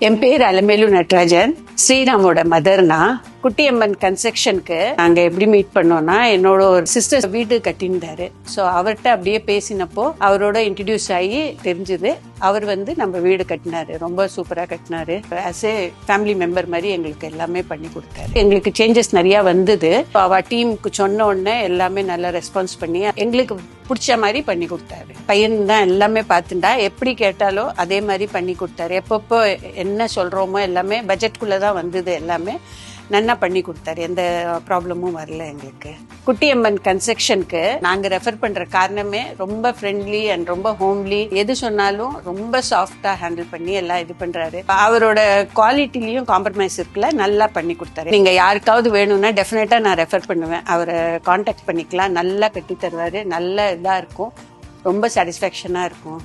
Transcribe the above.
என் பேர் அலமேலு நட்ராஜன். ஸ்ரீராமோட மதர்னா. குட்டியம்மன் கன்ஸ்ட்ரக்ஷனுக்கு நாங்க எப்படி மீட் பண்ணோம்னா, என்னோட ஒரு சிஸ்டர் வீடு கட்டியிருந்தாரு. ஸோ அவர்கிட்ட அப்படியே பேசினப்போ அவரோட இன்ட்ரடியூஸ் ஆகி தெரிஞ்சது. அவர் நம்ம வீடு கட்டினாரு, ரொம்ப சூப்பரா கட்டினாரு. ஆஸ் ஏ ஃபேமிலி மெம்பர் மாதிரி எங்களுக்கு எல்லாமே பண்ணி கொடுத்தாரு. எங்களுக்கு சேஞ்சஸ் நிறைய வந்தது. அவ டீமுக்கு சொன்ன உடனே எல்லாமே நல்லா ரெஸ்பான்ஸ் பண்ணி எங்களுக்கு பிடிச்ச மாதிரி பண்ணி கொடுத்தாரு. பையன் தான் எல்லாமே பார்த்துட்டா, எப்படி கேட்டாலோ அதே மாதிரி பண்ணி கொடுத்தாரு. எப்பப்போ என்ன சொல்றோமோ எல்லாமே பட்ஜெட்குள்ளதான் வந்தது. எல்லாமே நல்லா பண்ணி கொடுத்தாரு. எந்த ப்ராப்ளமும் வரல எங்களுக்கு. குட்டியம்மன் கன்ஸ்ட்ரக்ஷனுக்கு நாங்க ரெஃபர் பண்ற காரணமே ரொம்ப ஃப்ரெண்ட்லி அண்ட் ரொம்ப ஹோம்லி. எது சொன்னாலும் ரொம்ப சாஃப்டா ஹேண்டில் பண்ணி எல்லாம் இது பண்றாரு. அவரோட குவாலிட்டிலையும் காம்ப்ரமைஸ் இருக்குல்ல, நல்லா பண்ணி கொடுத்தாரு. நீங்க யாருக்காவது வேணும்னா டெஃபினட்டா நான் ரெஃபர் பண்ணுவேன். அவரை கான்டாக்ட் பண்ணிக்கலாம். நல்லா கட்டி தருவாரு. நல்ல இதா இருக்கும். ரொம்ப சாட்டிஸ்ஃபேக்ஷனா இருக்கும்.